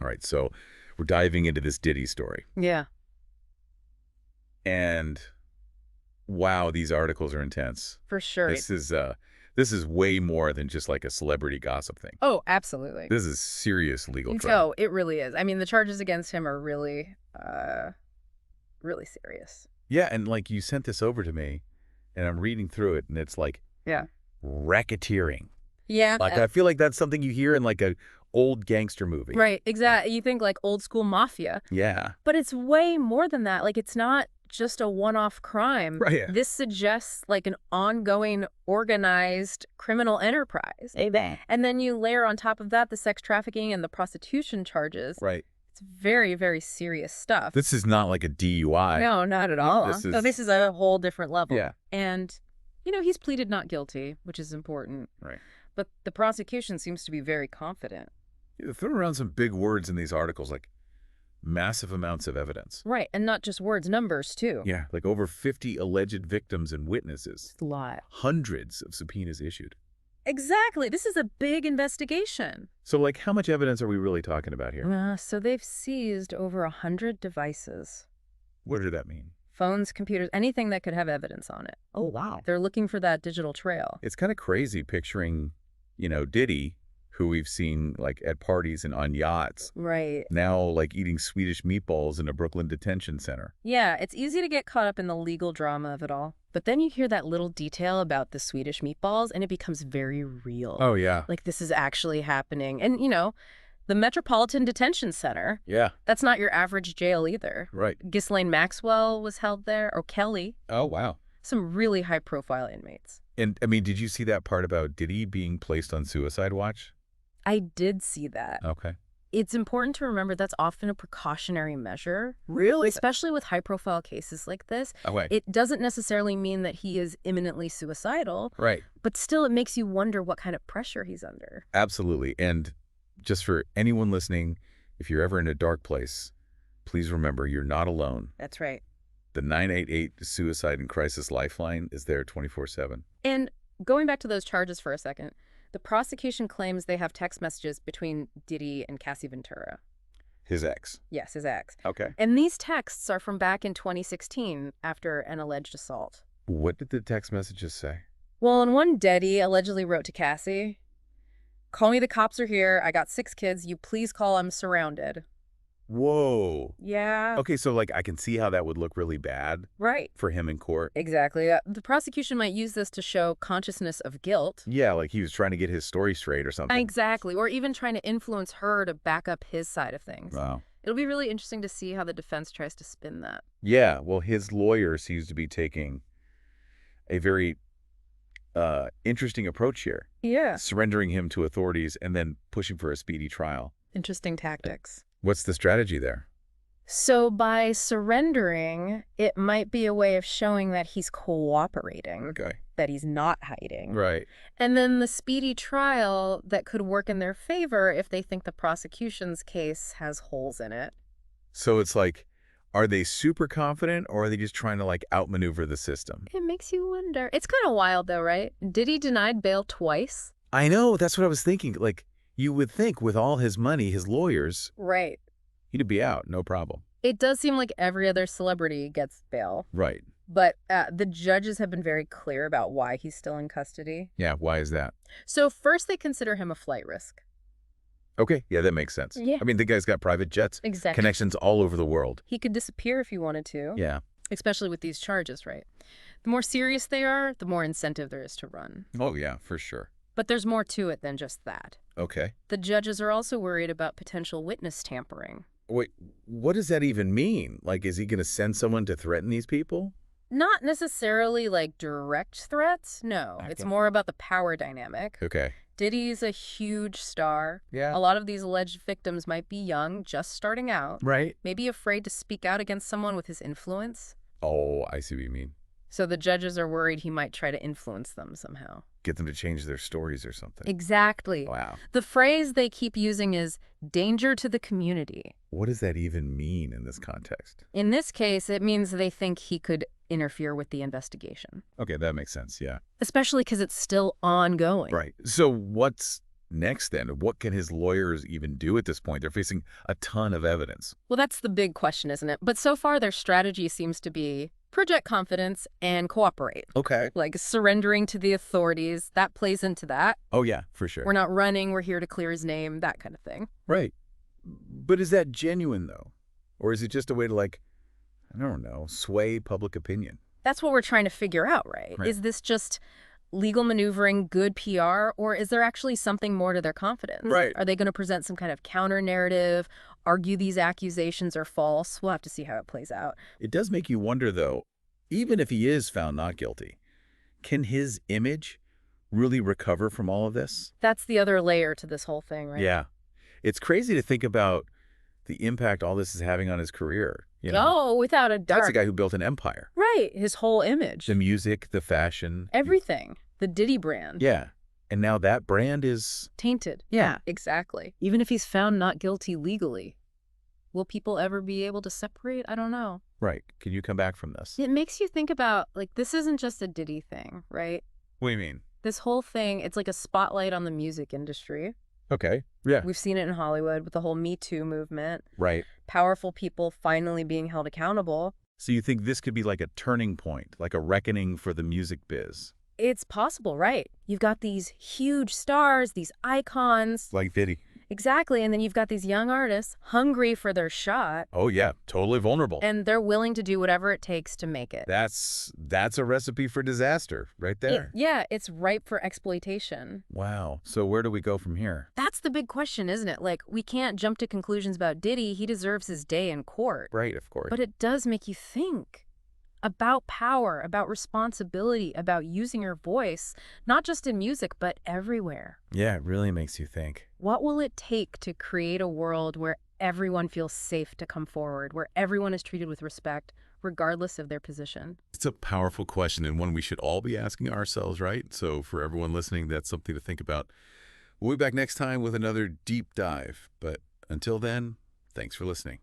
All right, so we're diving into this Diddy story. Yeah, And wow, these articles are intense. for sure. This is way more than just like a celebrity gossip thing. Oh, absolutely. This is serious legal trouble. No, it really is. I mean, the charges against him are really, really serious. Yeah, and like you sent this over to me, and I'm reading through it, and it's like Yeah. racketeering. Yeah. Like I feel like that's something you hear in like a old gangster movie. Right, exactly. You think like old school mafia, Yeah. but it's way more than that. Like, it's not just a one-off crime. Right. Yeah. This suggests like an ongoing, organized criminal enterprise. Amen. And then you layer on top of that the sex trafficking and the prostitution charges. Right. It's very, very serious stuff. This is not like a DUI. No, not at all. This This is a whole different level. Yeah. And, you know, he's pleaded not guilty, which is important. Right. But the prosecution seems to be very confident. You throw around some big words in these articles, like massive amounts of evidence. Right, and not just words, numbers, too. Yeah, like over 50 alleged victims and witnesses. It's a lot. Hundreds of subpoenas issued. Exactly. This is a big investigation. So, like, how much evidence are we really talking about here? So they've seized over 100 devices. What did that mean? Phones, computers, anything that could have evidence on it. Oh, wow. They're looking for that digital trail. It's kind of crazy picturing, Diddy, who we've seen, like, at parties and on yachts, Right. now, like, eating Swedish meatballs in a Brooklyn detention center. Yeah, it's easy to get caught up in the legal drama of it all. But then you hear that little detail about the Swedish meatballs, and it becomes very real. Oh, yeah. Like, this is actually happening. And, the Metropolitan Detention Center, Yeah, that's not your average jail either. right. Ghislaine Maxwell was held there, or Kelly. Oh, wow. Some really high-profile inmates. And, I mean, did you see that part about Diddy being placed on suicide watch? I did see that. Okay. It's important to remember that's often a precautionary measure, Really? especially with high-profile cases like this. Oh, wait. It doesn't necessarily mean that he is imminently suicidal, Right. but still it makes you wonder what kind of pressure he's under. Absolutely. And just for anyone listening, if you're ever in a dark place, please remember you're not alone. That's right. The 988 Suicide and Crisis Lifeline is there 24/7. And going back to those charges for a second, the prosecution claims they have text messages between Diddy and Cassie Ventura. His ex. Yes, his ex. Okay. And these texts are from back in 2016 after an alleged assault. What did the text messages say? Well, in one, Diddy allegedly wrote to Cassie, "Call me, the cops are here. I got 6 kids. You please call. I'm surrounded." Whoa. Yeah. Okay, so like I can see how that would look really bad Right. for him in court. Exactly. The prosecution might use this to show consciousness of guilt. Yeah, like he was trying to get his story straight or something. Exactly. Or even trying to influence her to back up his side of things. Wow. It'll be really interesting to see how the defense tries to spin that. Yeah, well, his lawyer seems to be taking a very interesting approach here. Yeah. Surrendering him to authorities and then pushing for a speedy trial. Interesting tactics. What's the strategy there? So by surrendering, it might be a way of showing that he's cooperating, Okay. that he's not hiding. Right. And then the speedy trial that could work in their favor if they think the prosecution's case has holes in it. So it's like, are they super confident or are they just trying to like outmaneuver the system? It makes you wonder. It's kind of wild though, right? Diddy denied bail twice. I know, that's what I was thinking. Like, you would think with all his money, his lawyers, Right. he'd be out, no problem. It does seem like every other celebrity gets bail. Right. But the judges have been very clear about why he's still in custody. Yeah, why is that? So first they consider him a flight risk. Okay, yeah, that makes sense. Yeah. I mean, the guy's got private jets, Exactly. connections all over the world. He could disappear if he wanted to. Yeah. Especially with these charges, right? The more serious they are, the more incentive there is to run. Oh, yeah, for sure. But there's more to it than just that. Okay. The judges are also worried about potential witness tampering. Wait, what does that even mean? Like, is he going to send someone to threaten these people? Not necessarily like direct threats, no. It's Okay. more about the power dynamic. Okay. Diddy's a huge star. Yeah. A lot of these alleged victims might be young, just starting out, Right. maybe afraid to speak out against someone with his influence. Oh, I see what you mean. So the judges are worried he might try to influence them somehow. Get them to change their stories or something. Exactly. Wow. The phrase they keep using is danger to the community. What does that even mean in this context? In this case, it means they think he could interfere with the investigation, Okay, that makes sense, yeah. especially because it's still ongoing. Right. So what's next then? What can his lawyers even do at this point? They're facing a ton of evidence. Well, that's the big question, isn't it? But so far, their strategy seems to be project confidence and cooperate. Okay. Like surrendering to the authorities, that plays into that. Oh, yeah, for sure. We're not running, we're here to clear his name, that kind of thing. Right. But is that genuine, though? Or is it just a way to, like, I don't know, sway public opinion? That's what we're trying to figure out, right? Right. Is this just legal maneuvering, good PR, or is there actually something more to their confidence? Right. Are they going to present some kind of counter narrative, argue these accusations are false? We'll have to see how it plays out. It does make you wonder, though, even if he is found not guilty, can his image really recover from all of this? That's the other layer to this whole thing, right? Yeah. It's crazy to think about the impact all this is having on his career. You know? Oh, without a doubt. That's a guy who built an empire. Right. His whole image. The music, the fashion. Everything. The Diddy brand. Yeah. And now that brand is... Tainted. Yeah, exactly. Even if he's found not guilty legally, will people ever be able to separate? I don't know. Right. Can you come back from this? It makes you think about, like, this isn't just a Diddy thing, right? What do you mean? This whole thing, it's like a spotlight on the music industry. Okay. Yeah. We've seen it in Hollywood with the whole Me Too movement. Right. Powerful people finally being held accountable. So you think this could be like a turning point, like a reckoning for the music biz? It's possible, right? You've got these huge stars, these icons. Like Diddy. Exactly. And then you've got these young artists hungry for their shot. Oh, yeah. Totally vulnerable. And they're willing to do whatever it takes to make it. That's a recipe for disaster right there. Yeah, it's ripe for exploitation. Wow. So where do we go from here? That's the big question, isn't it? Like, we can't jump to conclusions about Diddy. He deserves his day in court. Right, of course. But it does make you think about power, about responsibility, about using your voice, not just in music, but everywhere. Yeah, it really makes you think. What will it take to create a world where everyone feels safe to come forward, where everyone is treated with respect, regardless of their position? It's a powerful question and one we should all be asking ourselves, right? So for everyone listening, that's something to think about. We'll be back next time with another deep dive. But until then, thanks for listening.